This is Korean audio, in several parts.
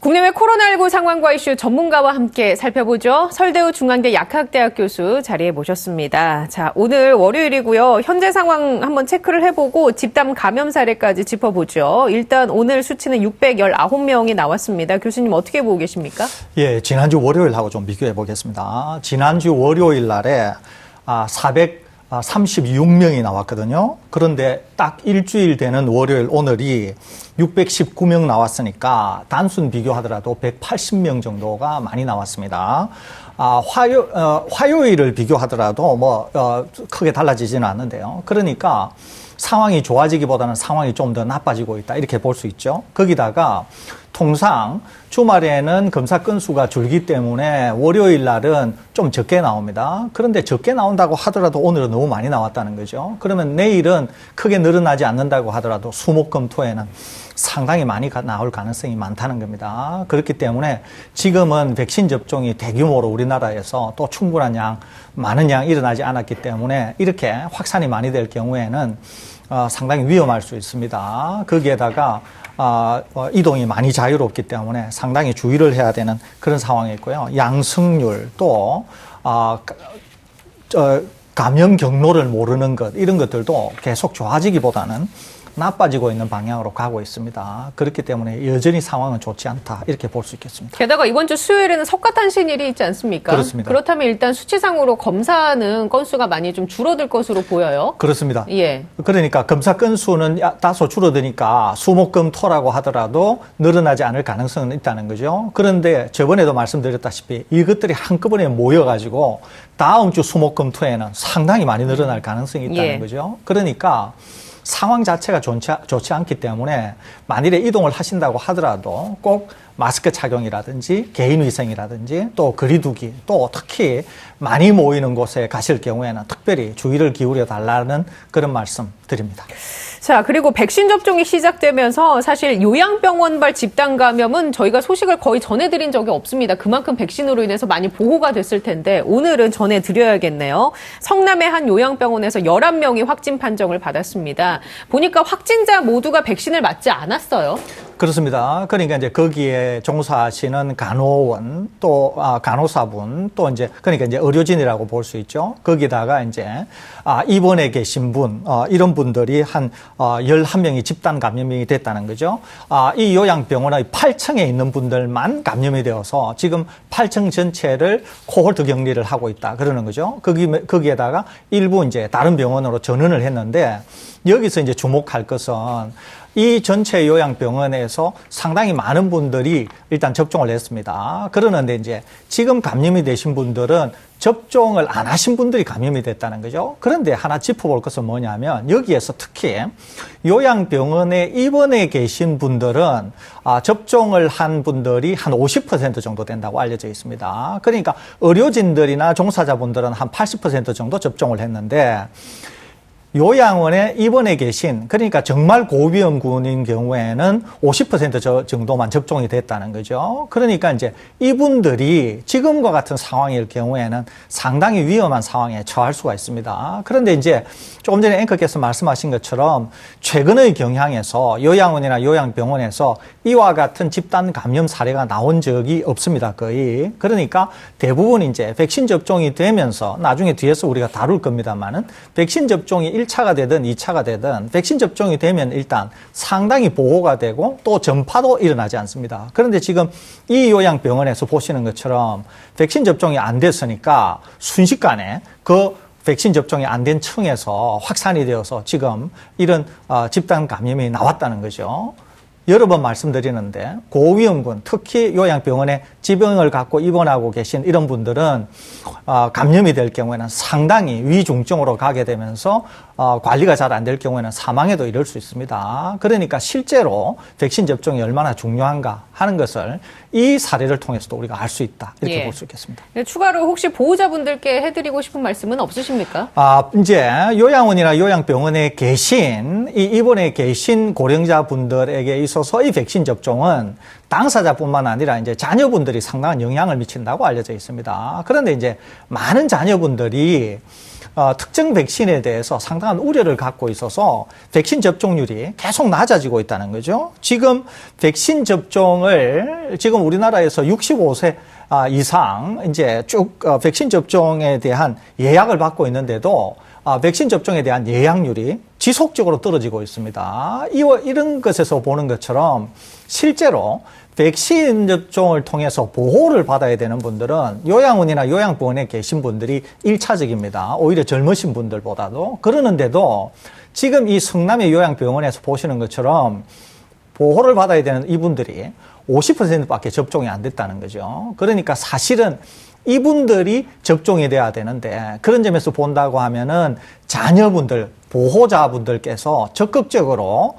국내외 코로나19 상황과 이슈 전문가와 함께 살펴보죠. 설대우 중앙대 약학대학 교수 자리에 모셨습니다. 자, 오늘 월요일이고요. 현재 상황 한번 체크를 해보고 집단 감염 사례까지 짚어보죠. 일단 오늘 수치는 619명이 나왔습니다. 교수님 어떻게 보고 계십니까? 예, 지난주 월요일하고 좀 비교해 보겠습니다. 지난주 월요일 날에 436명이 나왔거든요. 그런데 딱 일주일 되는 월요일 오늘이 619명 나왔으니까 단순 비교하더라도 180명 정도가 많이 나왔습니다. 화요일을 비교하더라도 크게 달라지지는 않는데요. 그러니까 상황이 좋아지기보다는 상황이 좀 더 나빠지고 있다, 이렇게 볼 수 있죠. 거기다가 통상 주말에는 검사 건수가 줄기 때문에 월요일 날은 좀 적게 나옵니다. 그런데 적게 나온다고 하더라도 오늘은 너무 많이 나왔다는 거죠. 그러면 내일은 크게 늘어나지 않는다고 하더라도 수목금토에는 상당히 많이 나올 가능성이 많다는 겁니다. 그렇기 때문에 지금은 백신 접종이 대규모로 우리나라에서 또 충분한 양, 많은 양 일어나지 않았기 때문에 이렇게 확산이 많이 될 경우에는 상당히 위험할 수 있습니다. 거기에다가 이동이 많이 자유롭기 때문에 상당히 주의를 해야 되는 그런 상황이 있고요. 양성률 또 감염 경로를 모르는 것, 이런 것들도 계속 좋아지기보다는 나빠지고 있는 방향으로 가고 있습니다. 그렇기 때문에 여전히 상황은 좋지 않다, 이렇게 볼 수 있겠습니다. 게다가 이번 주 수요일에는 석가탄신일이 있지 않습니까? 그렇습니다. 그렇다면 일단 수치상으로 검사는 건수가 많이 좀 줄어들 것으로 보여요. 그렇습니다. 예. 그러니까 검사 건수는 다소 줄어드니까 수목금토라고 하더라도 늘어나지 않을 가능성은 있다는 거죠. 그런데 저번에도 말씀드렸다시피 이것들이 한꺼번에 모여가지고 다음 주 수목금토에는 상당히 많이 늘어날 가능성이 있다는 거죠. 그러니까 상황 자체가 좋지 않기 때문에 만일에 이동을 하신다고 하더라도 꼭 마스크 착용이라든지 개인위생이라든지 또 거리두기, 또 특히 많이 모이는 곳에 가실 경우에는 특별히 주의를 기울여 달라는 그런 말씀 드립니다. 자, 그리고 백신 접종이 시작되면서 사실 요양병원발 집단 감염은 저희가 소식을 거의 전해드린 적이 없습니다. 그만큼 백신으로 인해서 많이 보호가 됐을 텐데 오늘은 전해드려야겠네요. 성남의 한 요양병원에서 11명이 확진 판정을 받았습니다. 보니까 확진자 모두가 백신을 맞지 않았어요. 그렇습니다. 그러니까 이제 거기에 종사하시는 간호원, 또 간호사분, 또 그러니까 의료진이라고 볼 수 있죠. 거기다가 입원해 계신 분, 이런 분들이 한 11명이 집단 감염이 됐다는 거죠. 이 요양병원의 8층에 있는 분들만 감염이 되어서 지금 8층 전체를 코홀트 격리를 하고 있다, 그러는 거죠. 거기에다가 일부 다른 병원으로 전원을 했는데, 여기서 주목할 것은 이 전체 요양병원에서 상당히 많은 분들이 일단 접종을 했습니다. 그러는데 지금 감염이 되신 분들은 접종을 안 하신 분들이 감염이 됐다는 거죠. 그런데 하나 짚어볼 것은 뭐냐면, 여기에서 특히 요양병원에 입원해 계신 분들은 접종을 한 분들이 한 50% 정도 된다고 알려져 있습니다. 그러니까 의료진들이나 종사자분들은 한 80% 정도 접종을 했는데, 요양원에 입원해 계신, 그러니까 정말 고위험군인 경우에는 50% 정도만 접종이 됐다는 거죠. 그러니까 이분들이 지금과 같은 상황일 경우에는 상당히 위험한 상황에 처할 수가 있습니다. 그런데 조금 전에 앵커께서 말씀하신 것처럼 최근의 경향에서 요양원이나 요양병원에서 이와 같은 집단 감염 사례가 나온 적이 없습니다, 거의. 그러니까 대부분 백신 접종이 되면서, 나중에 뒤에서 우리가 다룰 겁니다만은, 백신 접종이 1차가 되든 2차가 되든 백신 접종이 되면 일단 상당히 보호가 되고 또 전파도 일어나지 않습니다. 그런데 지금 이 요양병원에서 보시는 것처럼 백신 접종이 안 됐으니까 순식간에 그 백신 접종이 안 된 층에서 확산이 되어서 지금 이런 집단 감염이 나왔다는 거죠. 여러 번 말씀드리는데, 고위험군, 특히 요양병원에 지병을 갖고 입원하고 계신 이런 분들은 감염이 될 경우에는 상당히 위중증으로 가게 되면서 관리가 잘 안 될 경우에는 사망에도 이를 수 있습니다. 그러니까 실제로 백신 접종이 얼마나 중요한가 하는 것을 이 사례를 통해서도 우리가 알 수 있다, 이렇게 볼 수 있겠습니다. 추가로 혹시 보호자분들께 해드리고 싶은 말씀은 없으십니까? 요양원이나 요양병원에 계신, 이 입원에 계신 고령자분들에게 있어서 이 백신 접종은 당사자뿐만 아니라 자녀분들이 상당한 영향을 미친다고 알려져 있습니다. 그런데 많은 자녀분들이 특정 백신에 대해서 상당한 우려를 갖고 있어서 백신 접종률이 계속 낮아지고 있다는 거죠. 지금 백신 접종을 지금 우리나라에서 65세 이상 이제 쭉 백신 접종에 대한 예약을 받고 있는데도 백신 접종에 대한 예약률이 지속적으로 떨어지고 있습니다. 이런 것에서 보는 것처럼 실제로 백신 접종을 통해서 보호를 받아야 되는 분들은 요양원이나 요양병원에 계신 분들이 1차적입니다. 오히려 젊으신 분들보다도. 그러는데도 지금 이 성남의 요양병원에서 보시는 것처럼 보호를 받아야 되는 이분들이 50%밖에 접종이 안 됐다는 거죠. 그러니까 사실은 이분들이 접종이 돼야 되는데 그런 점에서 본다고 하면은 자녀분들, 보호자분들께서 적극적으로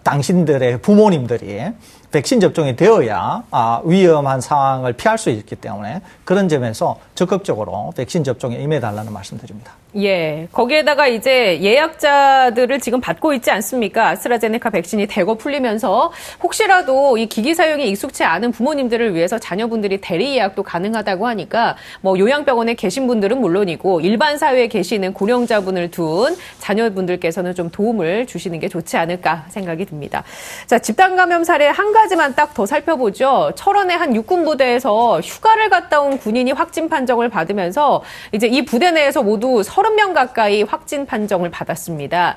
당신들의 부모님들이 백신 접종이 되어야 위험한 상황을 피할 수 있기 때문에 그런 점에서 적극적으로 백신 접종에 임해달라는 말씀드립니다. 예. 거기에다가 이제 예약자들을 지금 받고 있지 않습니까? 아스트라제네카 백신이 대거 풀리면서 혹시라도 이 기기 사용이 익숙치 않은 부모님들을 위해서 자녀분들이 대리 예약도 가능하다고 하니까 뭐 요양병원에 계신 분들은 물론이고 일반 사회에 계시는 고령자분을 둔 자녀분들께서는 좀 도움을 주시는 게 좋지 않을까 생각이 듭니다. 자, 집단 감염 사례 한 가지만 딱 더 살펴보죠. 철원의 한 육군부대에서 휴가를 갔다 온 군인이 확진 판정을 받으면서 이제 이 부대 내에서 모두 30명 가까이 확진 판정을 받았습니다.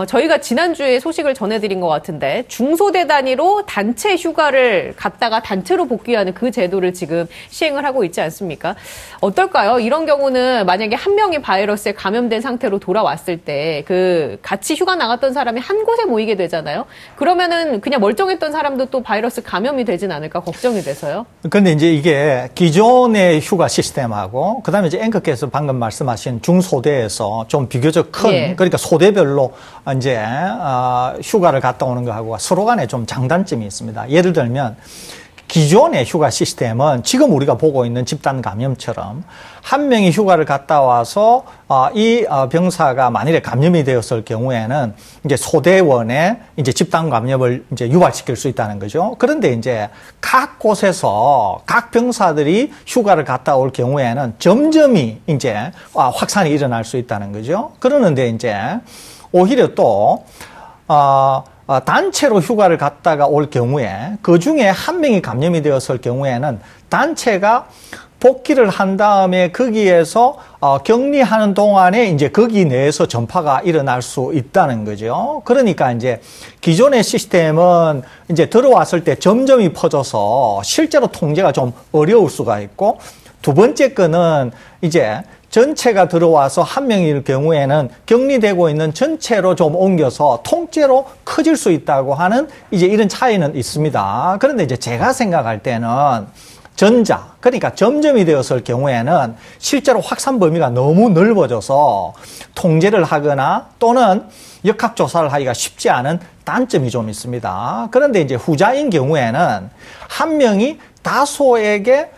저희가 지난주에 소식을 전해드린 것 같은데 중소대 단위로 단체 휴가를 갔다가 단체로 복귀하는 그 제도를 지금 시행을 하고 있지 않습니까? 어떨까요? 이런 경우는 만약에 한 명이 바이러스에 감염된 상태로 돌아왔을 때 그 같이 휴가 나갔던 사람이 한 곳에 모이게 되잖아요. 그러면은 그냥 멀쩡했던 사람도 또 바이러스 감염이 되진 않을까 걱정이 돼서요. 그런데 이제 이게 기존의 휴가 시스템하고 그다음에 이제 앵커께서 방금 말씀하신 중소대에서 좀 비교적 큰 예. 그러니까 소대별로 이제 휴가를 갔다 오는 거하고 서로 간에 좀 장단점이 있습니다. 예를 들면 기존의 휴가 시스템은 지금 우리가 보고 있는 집단 감염처럼 한 명이 휴가를 갔다 와서 이 병사가 만일에 감염이 되었을 경우에는 이제 소대원에 이제 집단 감염을 이제 유발시킬 수 있다는 거죠. 그런데 이제 각 곳에서 각 병사들이 휴가를 갔다 올 경우에는 점점이 이제 확산이 일어날 수 있다는 거죠. 그러는데 이제 오히려 또 단체로 휴가를 갔다가 올 경우에 그 중에 한 명이 감염이 되었을 경우에는 단체가 복귀를 한 다음에 거기에서 격리하는 동안에 이제 거기 내에서 전파가 일어날 수 있다는 거죠. 그러니까 이제 기존의 시스템은 이제 들어왔을 때 점점이 퍼져서 실제로 통제가 좀 어려울 수가 있고 두 번째 거는 이제 전체가 들어와서 한 명일 경우에는 격리되고 있는 전체로 좀 옮겨서 통째로 커질 수 있다고 하는 이제 이런 차이는 있습니다. 그런데 이제 제가 생각할 때는 전자, 그러니까 점점이 되었을 경우에는 실제로 확산 범위가 너무 넓어져서 통제를 하거나 또는 역학조사를 하기가 쉽지 않은 단점이 좀 있습니다. 그런데 이제 후자인 경우에는 한 명이 다소에게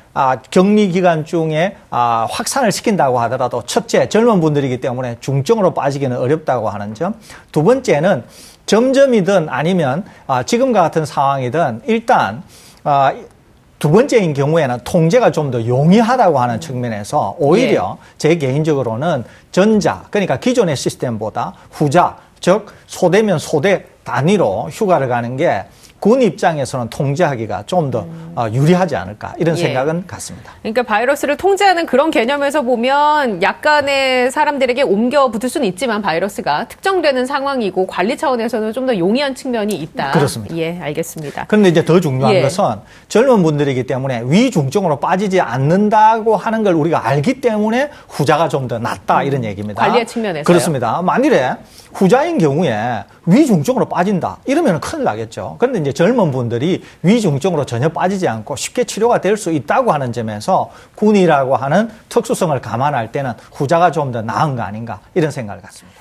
격리 기간 중에 확산을 시킨다고 하더라도 첫째 젊은 분들이기 때문에 중증으로 빠지기는 어렵다고 하는 점. 두 번째는 점점이든 아니면 지금과 같은 상황이든 일단 두 번째인 경우에는 통제가 좀 더 용이하다고 하는 측면에서 오히려 제 개인적으로는 전자, 그러니까 기존의 시스템보다 후자, 즉 소대면 소대 단위로 휴가를 가는 게 군 입장에서는 통제하기가 좀 더 유리하지 않을까 이런 생각은 같습니다. 그러니까 바이러스를 통제하는 그런 개념에서 보면 약간의 사람들에게 옮겨 붙을 수는 있지만 바이러스가 특정되는 상황이고 관리 차원에서는 좀 더 용이한 측면이 있다. 그렇습니다. 예, 알겠습니다. 그런데 이제 더 중요한 것은 젊은 분들이기 때문에 위중증으로 빠지지 않는다고 하는 걸 우리가 알기 때문에 후자가 좀 더 낫다 이런 얘기입니다. 관리의 측면에서요? 그렇습니다. 만일에 후자인 경우에 위중증으로 빠진다 이러면 큰일 나겠죠. 그런데 이제 젊은 분들이 위중증으로 전혀 빠지지 않고 쉽게 치료가 될 수 있다고 하는 점에서 군이라고 하는 특수성을 감안할 때는 후자가 좀 더 나은 거 아닌가 이런 생각을 갖습니다.